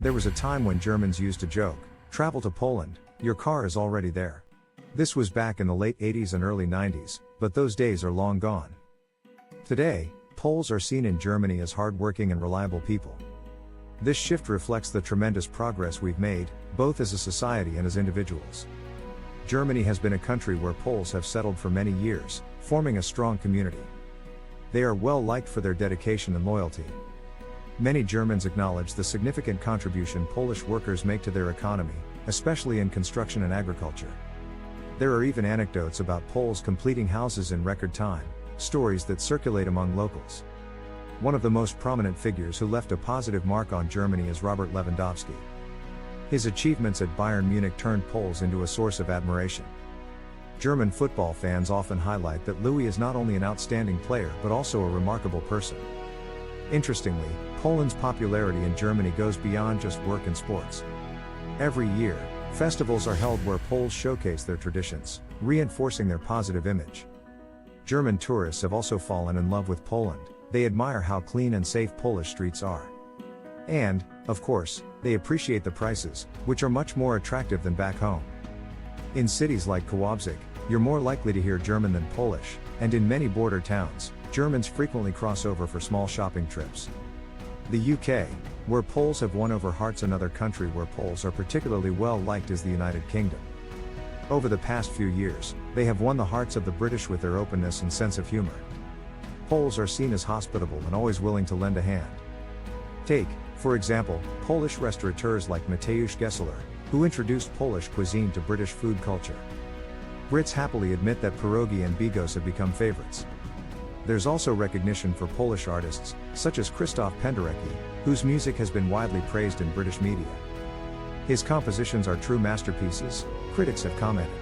There was a time when Germans used to joke, "Travel to Poland, your car is already there." This was back in the late 80s and early 90s, but those days are long gone. Today, Poles are seen in Germany as hardworking and reliable people. This shift reflects the tremendous progress we've made, both as a society and as individuals. Germany has been a country where Poles have settled for many years, forming a strong community. They are well liked for their dedication and loyalty. Many Germans acknowledge the significant contribution Polish workers make to their economy, especially in construction and agriculture. There are even anecdotes about Poles completing houses in record time, stories that circulate among locals. One of the most prominent figures who left a positive mark on Germany is Robert Lewandowski. His achievements at Bayern Munich turned Poles into a source of admiration. German football fans often highlight that Louis is not only an outstanding player but also a remarkable person. Interestingly, Poland's popularity in Germany goes beyond just work and sports. Every year, festivals are held where Poles showcase their traditions, reinforcing their positive image. German tourists have also fallen in love with Poland. They admire how clean and safe Polish streets are. And, of course, they appreciate the prices, which are much more attractive than back home. In cities like Kowalczyk, you're more likely to hear German than Polish, and in many border towns, Germans frequently cross over for small shopping trips. The UK, where Poles have won over hearts. Another country where Poles are particularly well liked is the United Kingdom. Over the past few years, they have won the hearts of the British with their openness and sense of humor. Poles are seen as hospitable and always willing to lend a hand. Take, for example, Polish restaurateurs like Mateusz Gessler, who introduced Polish cuisine to British food culture. Brits happily admit that pierogi and bigos have become favorites. There's also recognition for Polish artists, such as Krzysztof Penderecki, whose music has been widely praised in British media. His compositions are true masterpieces, critics have commented.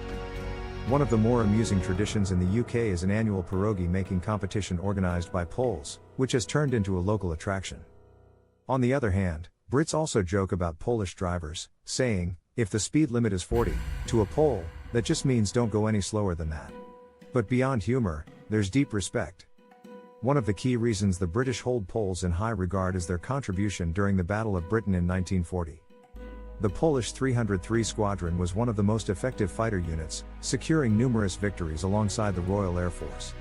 One of the more amusing traditions in the UK is an annual pierogi making competition organized by Poles, which has turned into a local attraction. On the other hand, Brits also joke about Polish drivers, saying, "If the speed limit is 40, to a Pole, that just means don't go any slower than that." But beyond humor, there's deep respect. One of the key reasons the British hold Poles in high regard is their contribution during the Battle of Britain in 1940. The Polish 303 Squadron was one of the most effective fighter units, securing numerous victories alongside the Royal Air Force.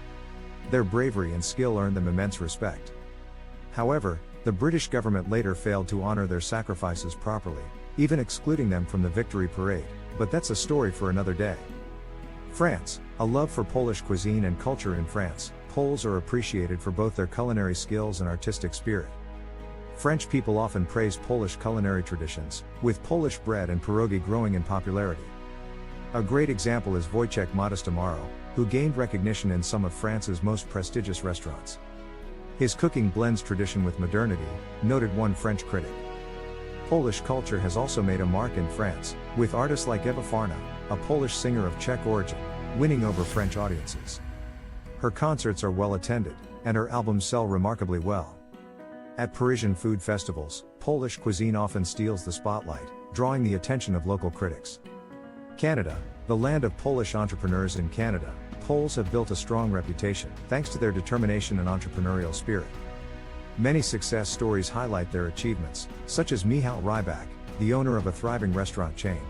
Their bravery and skill earned them immense respect. However, the British government later failed to honor their sacrifices properly, even excluding them from the victory parade, but that's a story for another day. France, a love for Polish cuisine and culture. In France, Poles are appreciated for both their culinary skills and artistic spirit. French people often praise Polish culinary traditions, with Polish bread and pierogi growing in popularity. A great example is Wojciech Modestomaro, who gained recognition in some of France's most prestigious restaurants. His cooking blends tradition with modernity, noted one French critic. Polish culture has also made a mark in France, with artists like Ewa Farna, a Polish singer of Czech origin, winning over French audiences. Her concerts are well attended, and her albums sell remarkably well. At Parisian food festivals, Polish cuisine often steals the spotlight, drawing the attention of local critics. Canada, the land of Polish entrepreneurs. In Canada, Poles have built a strong reputation, thanks to their determination and entrepreneurial spirit. Many success stories highlight their achievements, such as Michał Rybak, the owner of a thriving restaurant chain.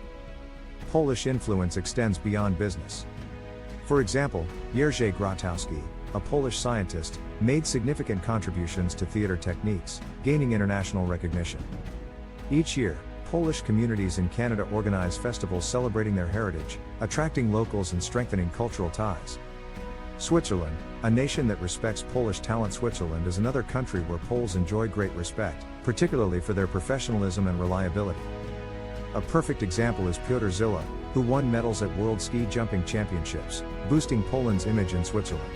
Polish influence extends beyond business. For example, Jerzy Grotowski, a Polish scientist, made significant contributions to theater techniques, gaining international recognition. Each year, Polish communities in Canada organize festivals celebrating their heritage, attracting locals and strengthening cultural ties. Switzerland, a nation that respects Polish talent. Switzerland is another country where Poles enjoy great respect, particularly for their professionalism and reliability. A perfect example is Piotr Zilla, who won medals at World Ski Jumping Championships, boosting Poland's image in Switzerland.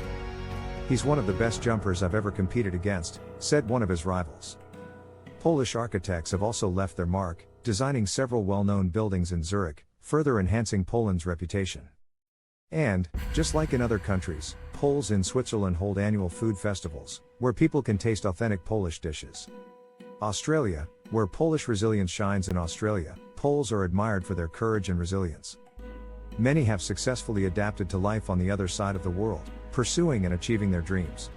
"He's one of the best jumpers I've ever competed against," said one of his rivals. Polish architects have also left their mark, designing several well-known buildings in Zurich, further enhancing Poland's reputation. And, just like in other countries, Poles in Switzerland hold annual food festivals, where people can taste authentic Polish dishes. Australia, where Polish resilience shines. In Australia, Poles are admired for their courage and resilience. Many have successfully adapted to life on the other side of the world, pursuing and achieving their dreams.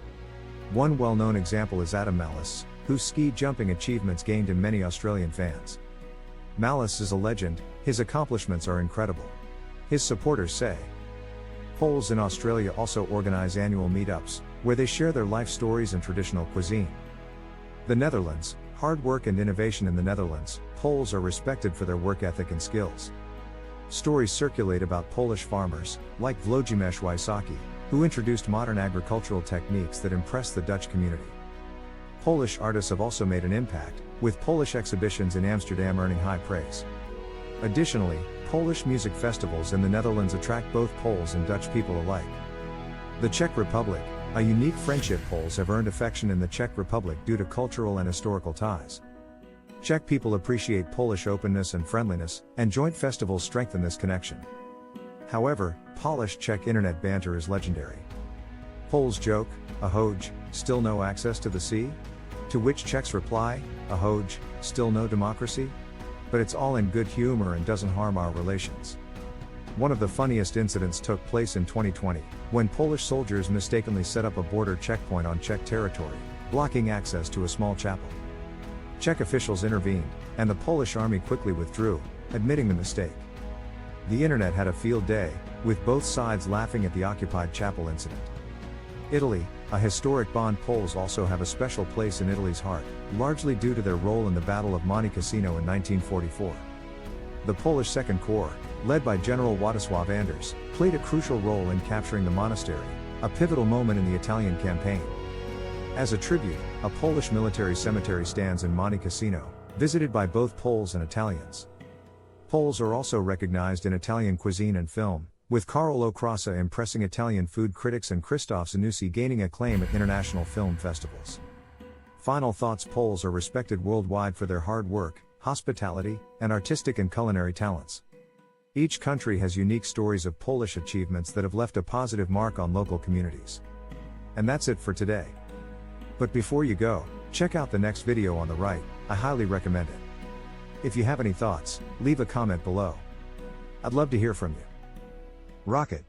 One well-known example is Adam Mallis, whose ski jumping achievements gained him many Australian fans. Malice is a legend, his accomplishments are incredible. His supporters say. Poles in Australia also organize annual meetups, where they share their life stories and traditional cuisine. The Netherlands, hard work and innovation in the Netherlands, Poles are respected for their work ethic and skills. Stories circulate about Polish farmers, like Włodzimierz Wysocki, who introduced modern agricultural techniques that impressed the Dutch community. Polish artists have also made an impact, with Polish exhibitions in Amsterdam earning high praise. Additionally, Polish music festivals in the Netherlands attract both Poles and Dutch people alike. The Czech Republic, a unique friendship. Poles have earned affection in the Czech Republic due to cultural and historical ties. Czech people appreciate Polish openness and friendliness, and joint festivals strengthen this connection. However, Polish-Czech internet banter is legendary. Poles joke, "Ahoj, still no access to the sea?" To which Czechs reply, "Ahoj, still no democracy?" But it's all in good humor and doesn't harm our relations. One of the funniest incidents took place in 2020, when Polish soldiers mistakenly set up a border checkpoint on Czech territory, blocking access to a small chapel. Czech officials intervened, and the Polish army quickly withdrew, admitting the mistake. The internet had a field day, with both sides laughing at the occupied chapel incident. Italy, a historic bond. Poles also have a special place in Italy's heart, largely due to their role in the Battle of Monte Cassino in 1944. The Polish Second Corps, led by General Władysław Anders, played a crucial role in capturing the monastery, a pivotal moment in the Italian campaign. As a tribute, a Polish military cemetery stands in Monte Cassino, visited by both Poles and Italians. Poles are also recognized in Italian cuisine and film, with Carlo Crassa impressing Italian food critics and Krzysztof Zanussi gaining acclaim at international film festivals. Final thoughts. Poles are respected worldwide for their hard work, hospitality, and artistic and culinary talents. Each country has unique stories of Polish achievements that have left a positive mark on local communities. And that's it for today. But before you go, check out the next video on the right, I highly recommend it. If you have any thoughts, leave a comment below. I'd love to hear from you. Rocket!